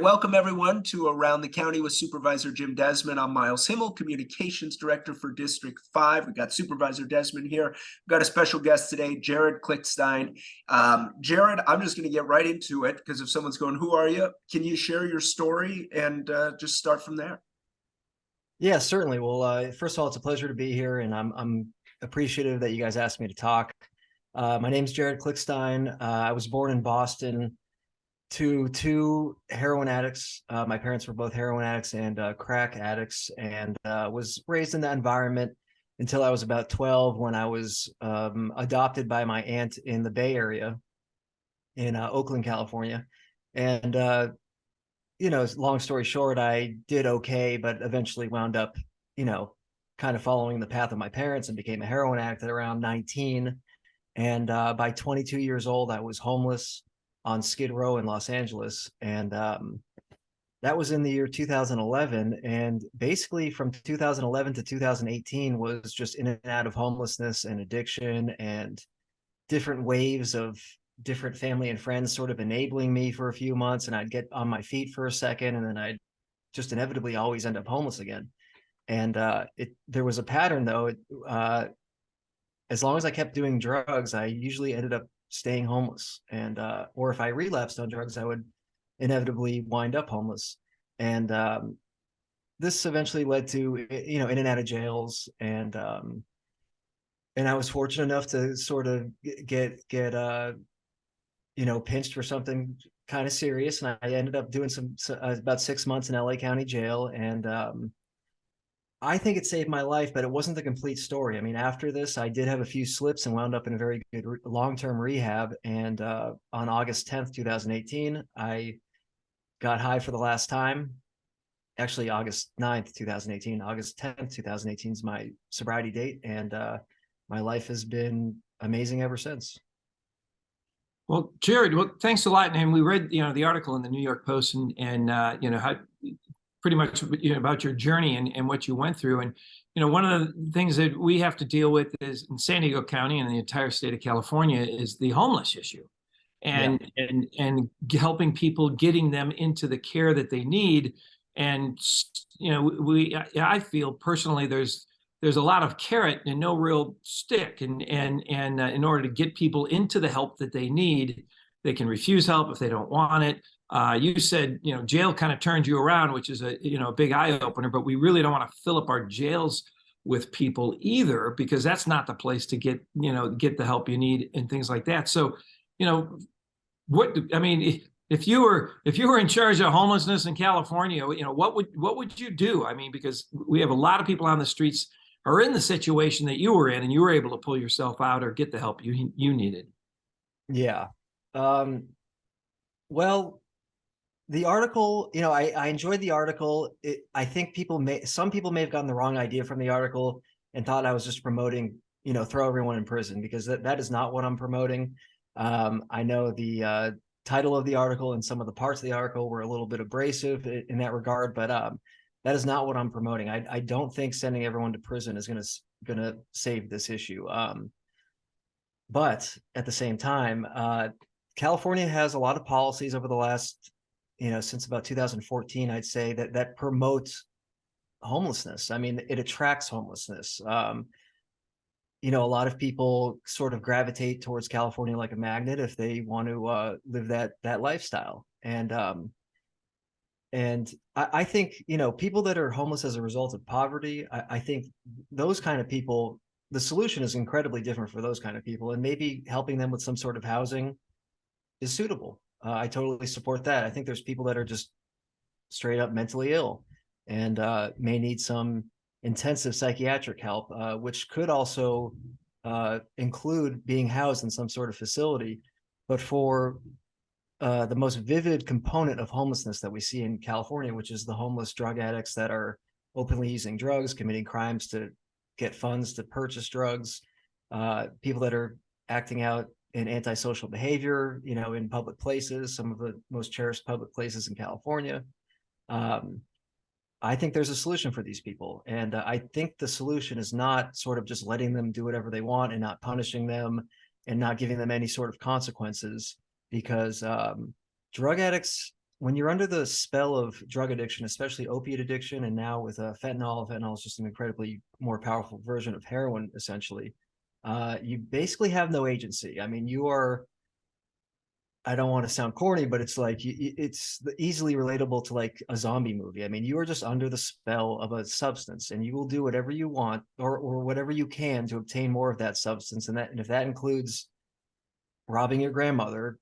welcome everyone to Around the County with Supervisor Jim Desmond. I'm Miles Himmel, Communications Director for District 5. We've got Supervisor Desmond here. We've got a special guest today, Jared Klickstein. Jared, I'm just going to get right into it because if someone's going, who are you? Can you share your story and just start from there? Yeah, certainly. Well, first of all, it's a pleasure to be here, and I'm appreciative that you guys asked me to talk. My name's Jared Klickstein. I was born in Boston to two heroin addicts. My parents were both heroin addicts and crack addicts, and was raised in that environment until I was about 12 when I was adopted by my aunt in the Bay Area in Oakland, California. And long story short, I did okay, but eventually wound up, kind of following the path of my parents and became a heroin addict at around 19. And by 22 years old, I was homeless on Skid Row in Los Angeles. And that was in the year 2011. And basically from 2011 to 2018 was just in and out of homelessness and addiction and different waves of different family and friends sort of enabling me for a few months, and I'd get on my feet for a second, and then I'd just inevitably always end up homeless again. And there was a pattern though. As long as I kept doing drugs, I usually ended up staying homeless, and or if I relapsed on drugs, I would inevitably wind up homeless. And this eventually led to in and out of jails, and I was fortunate enough to sort of get pinched for something kind of serious. And I ended up doing about 6 months in LA County jail. And I think it saved my life, but it wasn't the complete story. I mean, after this, I did have a few slips and wound up in a very good long-term rehab. And on August 10th, 2018, I got high for the last time. Actually, August 9th, 2018. August 10th, 2018 is my sobriety date. And my life has been amazing ever since. Well, Jared, thanks a lot. And we read, the article in the New York Post and how pretty much, about your journey and what you went through. And, one of the things that we have to deal with is in San Diego County and the entire state of California is the homeless issue and helping people, getting them into the care that they need. And, I feel personally, there's a lot of carrot and no real stick. And in order to get people into the help that they need, they can refuse help if they don't want it. You said, jail kind of turned you around, which is a big eye opener, but we really don't want to fill up our jails with people either, because that's not the place to get the help you need and things like that. So, if you were in charge of homelessness in California, what would you do? I mean, because we have a lot of people on the streets are in the situation that you were in, and you were able to pull yourself out or get the help you needed. Yeah. Well, the article, I enjoyed the article. I think some people may have gotten the wrong idea from the article and thought I was just promoting, throw everyone in prison, because that is not what I'm promoting. I know the title of the article and some of the parts of the article were a little bit abrasive in that regard, but that is not what I'm promoting. I don't think sending everyone to prison is going to save this issue. But at the same time, California has a lot of policies over the last, since about 2014, I'd say that promotes homelessness. I mean, it attracts homelessness. A lot of people sort of gravitate towards California like a magnet if they want to live that lifestyle. And I think, people that are homeless as a result of poverty, I think those kind of people, the solution is incredibly different for those kind of people, and maybe helping them with some sort of housing is suitable. I totally support that. I think there's people that are just straight up mentally ill and may need some intensive psychiatric help, which could also include being housed in some sort of facility. But for the most vivid component of homelessness that we see in California, which is the homeless drug addicts that are openly using drugs, committing crimes to get funds to purchase drugs, people that are acting out in antisocial behavior, in public places, some of the most cherished public places in California. I think there's a solution for these people. And I think the solution is not sort of just letting them do whatever they want and not punishing them and not giving them any sort of consequences, because drug addicts when you're under the spell of drug addiction, especially opiate addiction, and now with fentanyl is just an incredibly more powerful version of heroin, essentially. You basically have no agency. I mean, you are, I don't want to sound corny, but it's like it's easily relatable to like a zombie movie. I mean, you are just under the spell of a substance, and you will do whatever you want or whatever you can to obtain more of that substance. And if that includes robbing your grandmother,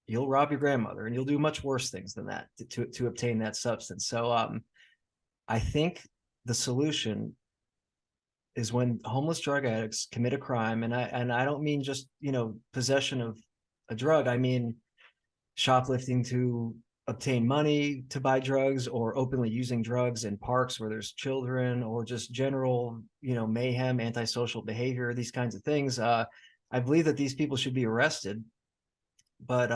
you'll rob your grandmother, and you'll do much worse things than that to obtain that substance. So I think the solution is when homeless drug addicts commit a crime, and I don't mean just, you know, possession of a drug. I mean shoplifting to obtain money to buy drugs, or openly using drugs in parks where there's children, or just general, you know, mayhem, antisocial behavior, these kinds of things. I believe that these people should be arrested. But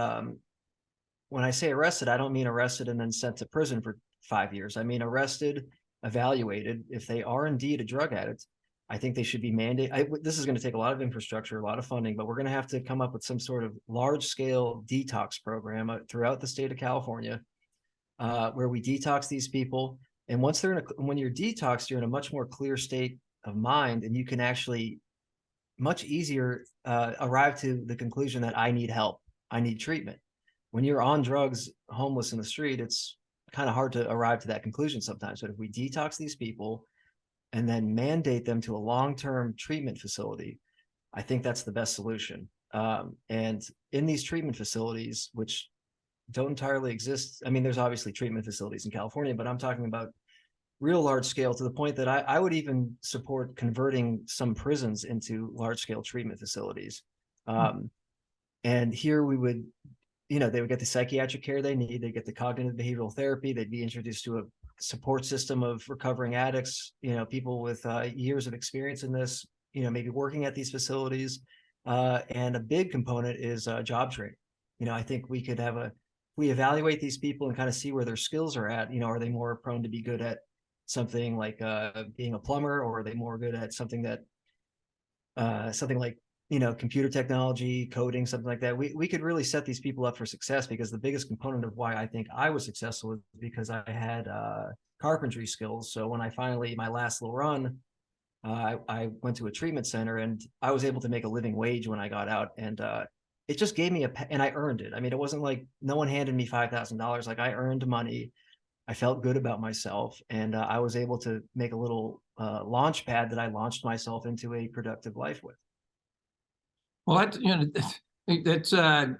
when I say arrested, I don't mean arrested and then sent to prison for 5 years. I mean arrested, evaluated. If they are indeed a drug addict, I think they should be mandated. This is going to take a lot of infrastructure, a lot of funding, but we're going to have to come up with some sort of large-scale detox program throughout the state of California, where we detox these people. And once they're when you're detoxed, you're in a much more clear state of mind, and you can actually much easier arrive to the conclusion that I need help, I need treatment. When you're on drugs, homeless in the street, it's kind of hard to arrive to that conclusion sometimes. But if we detox these people and then mandate them to a long-term treatment facility, I think that's the best solution. And in these treatment facilities, which don't entirely exist, I mean, there's obviously treatment facilities in California, but I'm talking about real large scale, to the point that I would even support converting some prisons into large scale treatment facilities. And here we would, you know, they would get the psychiatric care they need, they get the cognitive behavioral therapy, they'd be introduced to a support system of recovering addicts, you know, people with years of experience in this, you know, maybe working at these facilities. And a big component is job training. You know, I think we could have we evaluate these people and kind of see where their skills are at. You know, are they more prone to be good at something like being a plumber, or are they more good at something like, you know, computer technology, coding, something like that. We could really set these people up for success, because the biggest component of why I think I was successful was because I had carpentry skills. So when I finally, my last little run, I went to a treatment center, and I was able to make a living wage when I got out. And it just gave me and I earned it. I mean, it wasn't like no one handed me $5,000. Like, I earned money. I felt good about myself, and I was able to make a little launch pad that I launched myself into a productive life with. Well, that, you know, that's I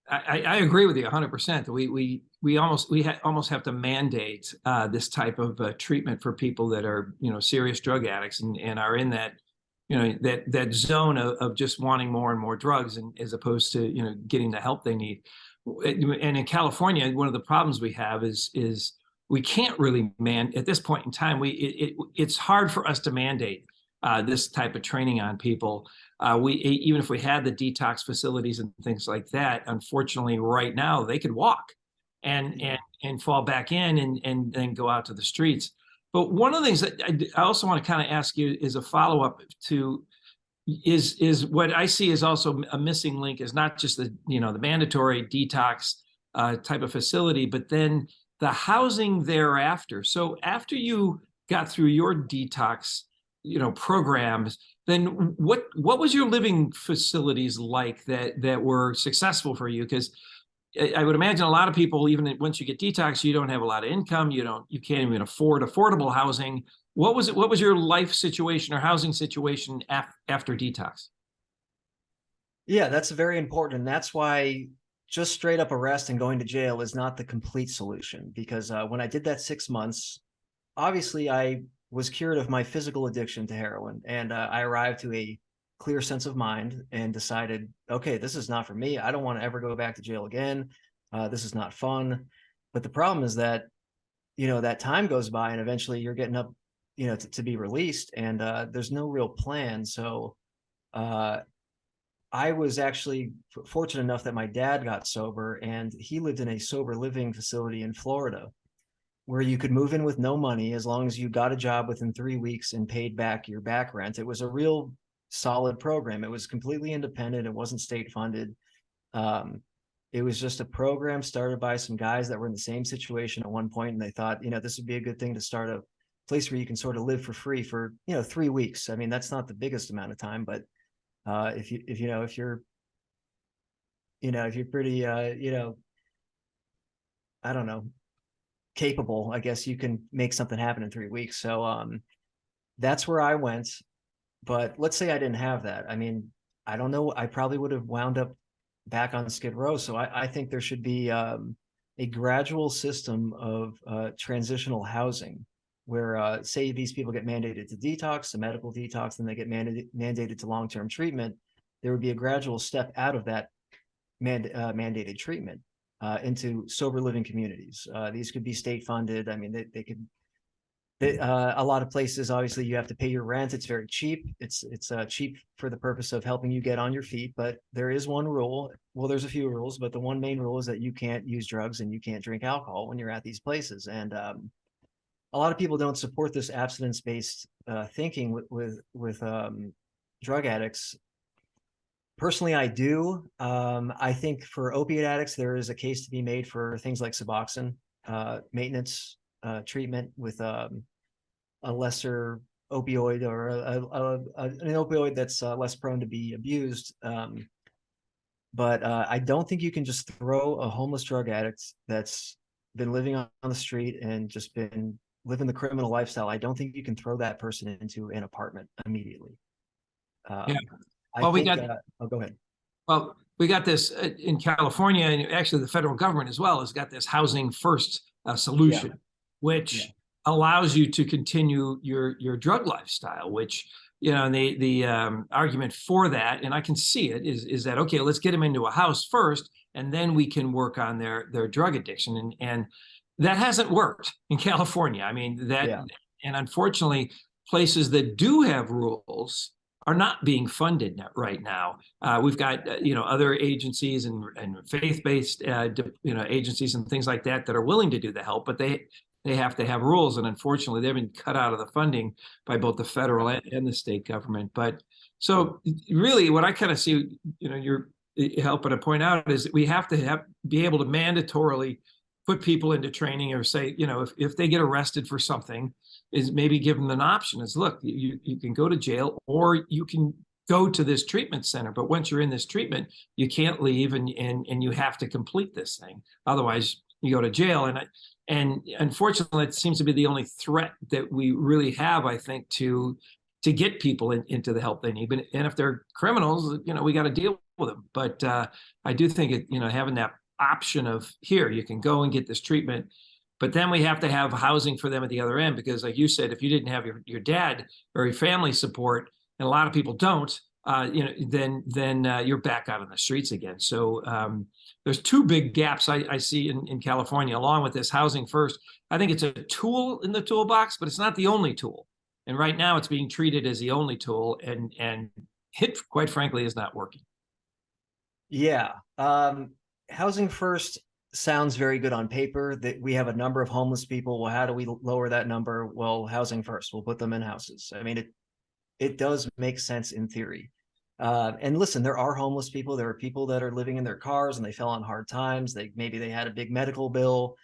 agree with you 100%. We almost have to mandate this type of treatment for people that are, you know, serious drug addicts, and are in that, you know, that zone of just wanting more and more drugs, and as opposed to, you know, getting the help they need. And in California, one of the problems we have is we can't really at this point in time, it's hard for us to mandate this type of training on people. Even if we had the detox facilities and things like that, unfortunately, right now they could walk and fall back in and then go out to the streets. But one of the things that I also want to kind of ask you is a follow-up to is what I see is also a missing link, is not just the, you know, the mandatory detox type of facility, but then the housing thereafter. So after you got through your detox, you know, programs, then what was your living facilities like that were successful for you? Because I would imagine a lot of people, even once you get detox, you don't have a lot of income. You can't even afford affordable housing. What was your life situation or housing situation after detox? Yeah, that's very important. And that's why just straight up arrest and going to jail is not the complete solution. Because when I did that 6 months, obviously I was cured of my physical addiction to heroin. And I arrived to a clear sense of mind and decided, okay, this is not for me. I don't want to ever go back to jail again. This is not fun. But the problem is that, you know, that time goes by, and eventually you're getting up, you know, to be released, and there's no real plan. So I was actually fortunate enough that my dad got sober, and he lived in a sober living facility in Florida, where you could move in with no money as long as you got a job within 3 weeks and paid back your back rent. It was a real solid program. It was completely independent. It wasn't state funded. It was just a program started by some guys that were in the same situation at one point, and they thought, this would be a good thing to start a place where you can sort of live for free for 3 weeks. I mean, that's not the biggest amount of time, but if you're pretty I don't know, capable, I guess you can make something happen in 3 weeks. So that's where I went. But let's say I didn't have that. I mean, I don't know. I probably would have wound up back on Skid Row. So I think there should be a gradual system of transitional housing where, say, these people get mandated to detox, to medical detox, and they get mandated to long-term treatment. There would be a gradual step out of that mandated treatment into sober living communities. These could be state funded. I mean, they could. A lot of places, obviously, you have to pay your rent. It's very cheap. It's cheap for the purpose of helping you get on your feet. But there is one rule. Well, there's a few rules, but the one main rule is that you can't use drugs and you can't drink alcohol when you're at these places. And a lot of people don't support this abstinence-based thinking with drug addicts. Personally, I do. I think for opiate addicts, there is a case to be made for things like Suboxone maintenance treatment with a lesser opioid or an opioid that's less prone to be abused. But I don't think you can just throw a homeless drug addict that's been living on the street and just been living the criminal lifestyle. I don't think you can throw that person into an apartment immediately. Yeah. Well, we got. Go ahead. Well, we got this in California, and actually the federal government as well has got this housing first solution, which allows you to continue your drug lifestyle, which, the argument for that, and I can see it, is that, okay, let's get them into a house first, and then we can work on their drug addiction. And that hasn't worked in California. I mean, and unfortunately, places that do have rules are not being funded right now. We've got other agencies and faith-based agencies and things like that are willing to do the help, but they have to have rules, and unfortunately, they've been cut out of the funding by both the federal and the state government. But so really, what I kind of see, you're helping to point out, is that we have to be able to mandatorily put people into training, or say, if they get arrested for something, is maybe give them an option. Is, look, you can go to jail, or you can go to this treatment center. But once you're in this treatment, you can't leave, and you have to complete this thing. Otherwise, you go to jail. And unfortunately, it seems to be the only threat that we really have, I think, to get people into the help they need. And if they're criminals, we got to deal with them. But I do think having that option of, here, you can go and get this treatment, but then we have to have housing for them at the other end, because, like you said, if you didn't have your dad or your family support, and a lot of people don't, then you're back out on the streets again. So there's two big gaps I see in California, along with this housing first. I think it's a tool in the toolbox, but it's not the only tool. And right now, it's being treated as the only tool, and it, quite frankly, is not working. Yeah. Housing first sounds very good on paper. That we have a number of homeless people. Well, how do we lower that number? Well, housing first. We'll put them in houses. I mean, it does make sense in theory. And listen, there are homeless people. There are people that are living in their cars and they fell on hard times. Maybe they had a big medical bill,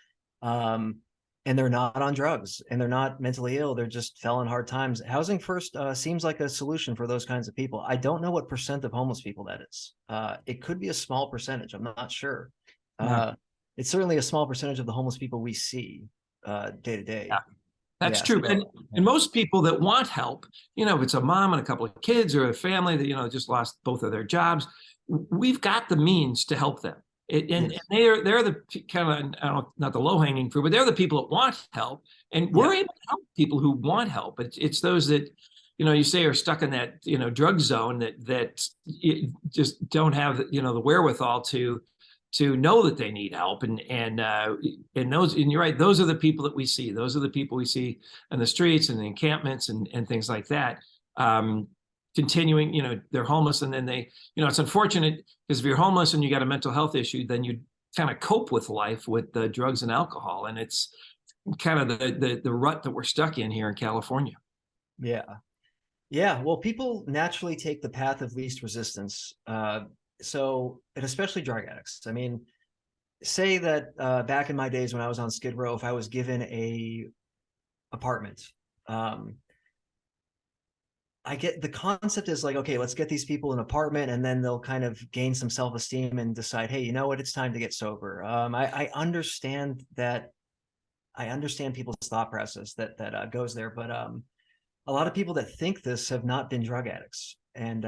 and they're not on drugs and they're not mentally ill. They're just fell on hard times. Housing first seems like a solution for those kinds of people. I don't know what percent of homeless people that is. It could be a small percentage. I'm not sure. It's certainly a small percentage of the homeless people we see day to day. Yeah. That's true. And most people that want help, if it's a mom and a couple of kids, or a family that, just lost both of their jobs, we've got the means to help them. And they're the kind of, I don't know, not the low-hanging fruit, but they're the people that want help. And we're able to help people who want help. It's those that, you say are stuck in that, drug zone that just don't have, the wherewithal to know that they need help. And you're right, those are the people that we see. Those are the people we see in the streets and the encampments and things like that. Continuing, they're homeless, and then they, it's unfortunate, because if you're homeless and you got a mental health issue, then you kind of cope with life with the drugs and alcohol. And it's kind of the rut that we're stuck in here in California. Yeah. Yeah. Well, people naturally take the path of least resistance. And especially drug addicts. I mean, say that back in my days when I was on Skid Row, if I was given a apartment, I get the concept is like, okay, let's get these people an apartment and then they'll kind of gain some self-esteem and decide, hey, you know what, it's time to get sober. I understand that. I understand people's thought process that goes there, but a lot of people that think this have not been drug addicts. And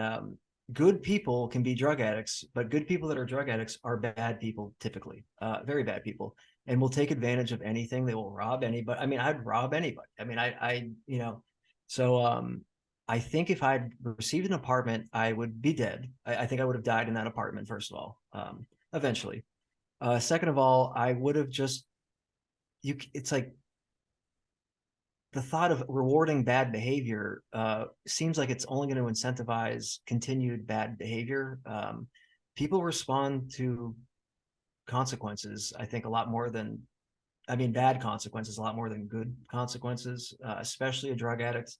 good people can be drug addicts, but good people that are drug addicts are bad people typically, very bad people, and will take advantage of anything. They will rob anybody. I mean, I'd rob anybody. I mean, you know, so I think if I'd received an apartment, I would be dead. I think I would have died in that apartment, first of all, eventually. Second of all, I would have just, it's like the thought of rewarding bad behavior seems like it's only going to incentivize continued bad behavior. People respond to consequences, I think, a lot more than, I mean, bad consequences, a lot more than good consequences, especially a drug addict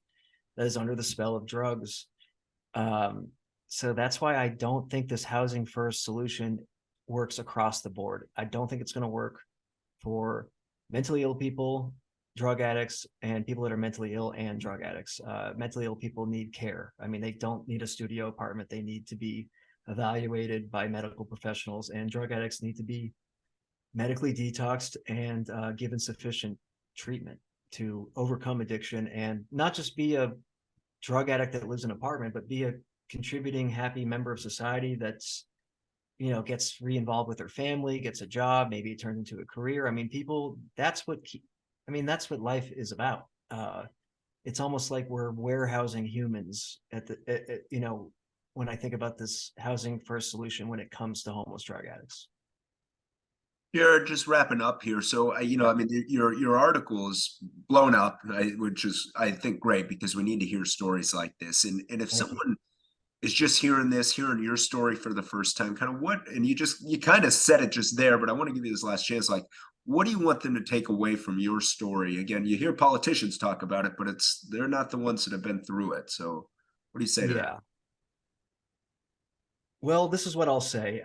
that is under the spell of drugs. So that's why I don't think this housing first solution works across the board. I don't think it's going to work for mentally ill people, drug addicts, and people that are mentally ill and drug addicts. Mentally ill people need care. I mean, they don't need a studio apartment. They need to be evaluated by medical professionals, and drug addicts need to be medically detoxed and given sufficient treatment to overcome addiction and not just be a drug addict that lives in an apartment, but be a contributing, happy member of society that's, you know, gets re-involved with their family, gets a job, maybe it turns into a career. I mean, people, that's what that's what life is about. It's almost like we're warehousing humans you know, when I think about this housing first solution when it comes to homeless drug addicts. You're just wrapping up here. So, you know, I mean, your article is blown up, which is, I think, great because we need to hear stories like this. And if Thank you. someone is just hearing your story for the first time, kind of what, and you kind of said it just there, but I want to give you this last chance. Like, what do you want them to take away from your story? Again, you hear politicians talk about it, but they're not the ones that have been through it. So, what do you say to that? Yeah. Well, this is what I'll say.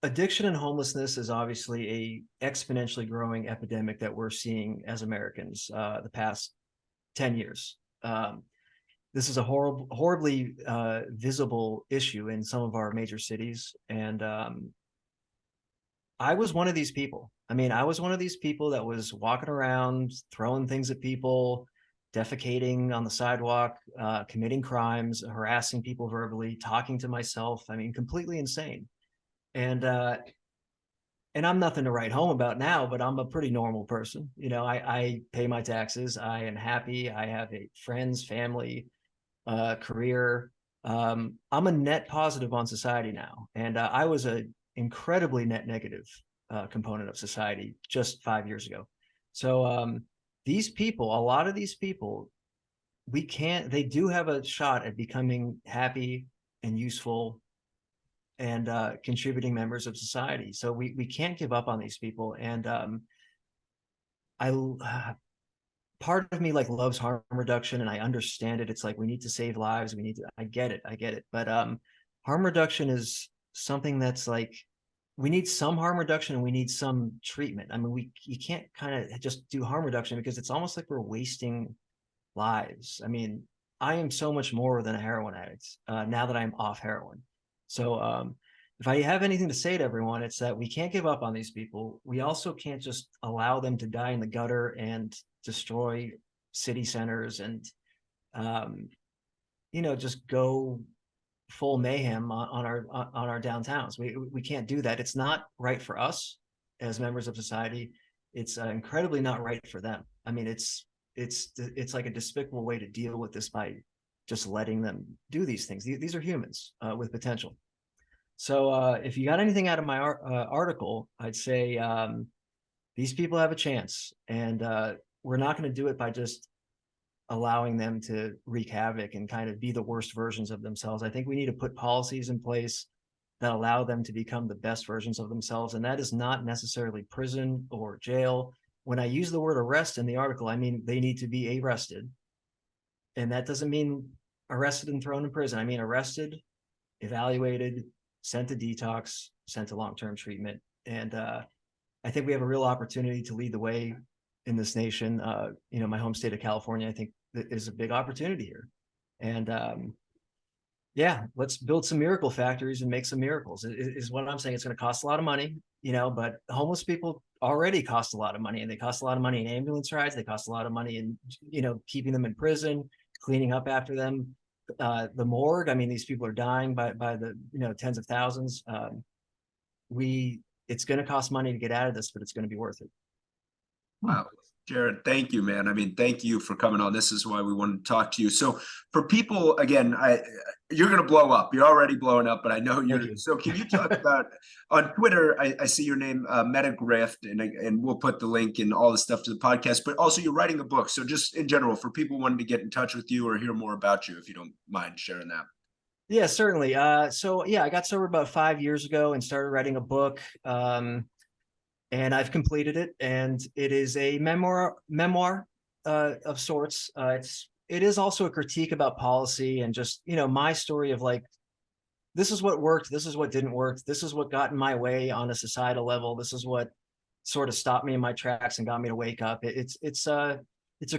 Addiction and homelessness is obviously a exponentially growing epidemic that we're seeing as Americans the past 10 years. This is a horribly visible issue in some of our major cities. And I was one of these people. I mean, I was one of these people that was walking around, throwing things at people, defecating on the sidewalk, committing crimes, harassing people verbally, talking to myself. I mean, completely insane. And I'm nothing to write home about now, but I'm a pretty normal person. You know, I pay my taxes. I am happy. I have friends, family, career. I'm a net positive on society now, and I was a incredibly net negative component of society just 5 years ago. So these people, a lot of these people, they do have a shot at becoming happy and useful and contributing members of society. So we can't give up on these people. And I part of me like loves harm reduction, and I understand it. It's like we need to save lives. I get it. But harm reduction is something that's like we need some harm reduction and we need some treatment. I mean, you can't kind of just do harm reduction because it's almost like we're wasting lives. I mean, I am so much more than a heroin addict now that I'm off heroin. So if I have anything to say to everyone, it's that we can't give up on these people. We also can't just allow them to die in the gutter and destroy city centers and, you know, just go full mayhem on our downtowns. We can't do that. It's not right for us as members of society. It's incredibly not right for them. I mean, it's like a despicable way to deal with this by just letting them do these things. These are humans with potential. So if you got anything out of my article, I'd say these people have a chance, and we're not going to do it by just allowing them to wreak havoc and kind of be the worst versions of themselves. I think we need to put policies in place that allow them to become the best versions of themselves. And that is not necessarily prison or jail. When I use the word arrest in the article, I mean they need to be arrested. And that doesn't mean arrested and thrown in prison. I mean arrested, evaluated, sent to detox, sent to long-term treatment, And I think we have a real opportunity to lead the way in this nation. My home state of California, I think is a big opportunity here. And yeah, let's build some miracle factories and make some miracles is what I'm saying. It's going to cost a lot of money, but homeless people already cost a lot of money, and they cost a lot of money in ambulance rides. They cost a lot of money in, keeping them in prison, cleaning up after them. The morgue, I mean, these people are dying by the, tens of thousands. It's going to cost money to get out of this, but it's going to be worth it. Wow. Jared, thank you, man. I mean, thank you for coming on. This is why we wanted to talk to you. So for people, again, you're going to blow up. You're already blowing up, but I know you're. So can you talk about on Twitter? I see your name, Metagrift, and we'll put the link and all the stuff to the podcast. But also, you're writing a book. So just in general, for people wanting to get in touch with you or hear more about you, if you don't mind sharing that. Yeah, certainly. So yeah, I got sober about 5 years ago and started writing a book. And I've completed it, and it is a memoir of sorts. It is also a critique about policy and just, my story of like, this is what worked, this is what didn't work, this is what got in my way on a societal level, this is what sort of stopped me in my tracks and got me to wake up. It's a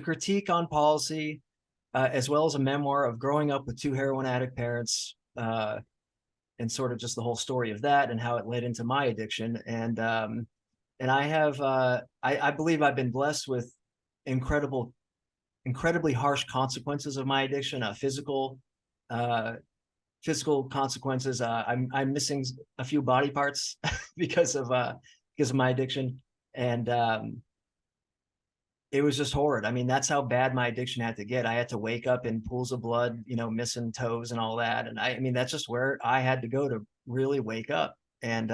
critique on policy, as well as a memoir of growing up with 2 heroin addict parents, and sort of just the whole story of that and how it led into my addiction. And I have, I believe I've been blessed with incredibly harsh consequences of my addiction, physical consequences. I'm missing a few body parts because of my addiction. And it was just horrid. I mean, that's how bad my addiction had to get. I had to wake up in pools of blood, missing toes and all that. And I mean, that's just where I had to go to really wake up. And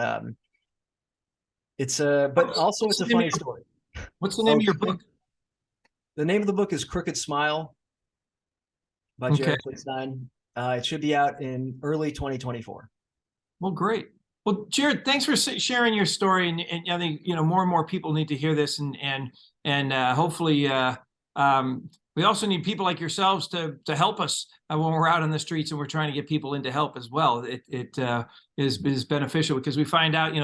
but also it's a funny story. What's the name of your book? The name of the book is Crooked Smile by Jared Klickstein. It should be out in early 2024. Well, great. Well, Jared, thanks for sharing your story. And I think, more and more people need to hear this, and hopefully we also need people like yourselves to help us when we're out on the streets and we're trying to get people into help as well. It is beneficial because we find out,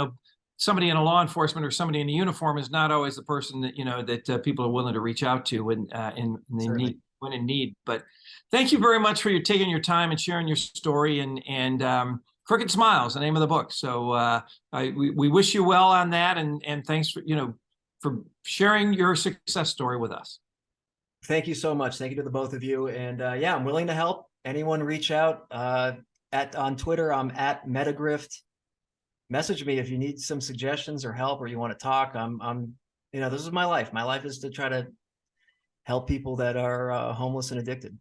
somebody in a law enforcement or somebody in a uniform is not always the person that that people are willing to reach out to when in need. But thank you very much for taking your time and sharing your story. And Crooked Smiles, the name of the book. So we wish you well on that, and thanks for sharing your success story with us. Thank you so much. Thank you to the both of you. And yeah, I'm willing to help. Anyone reach out on Twitter. I'm at Metagrift. Message me if you need some suggestions or help, or you want to talk. This is my life. My life is to try to help people that are homeless and addicted.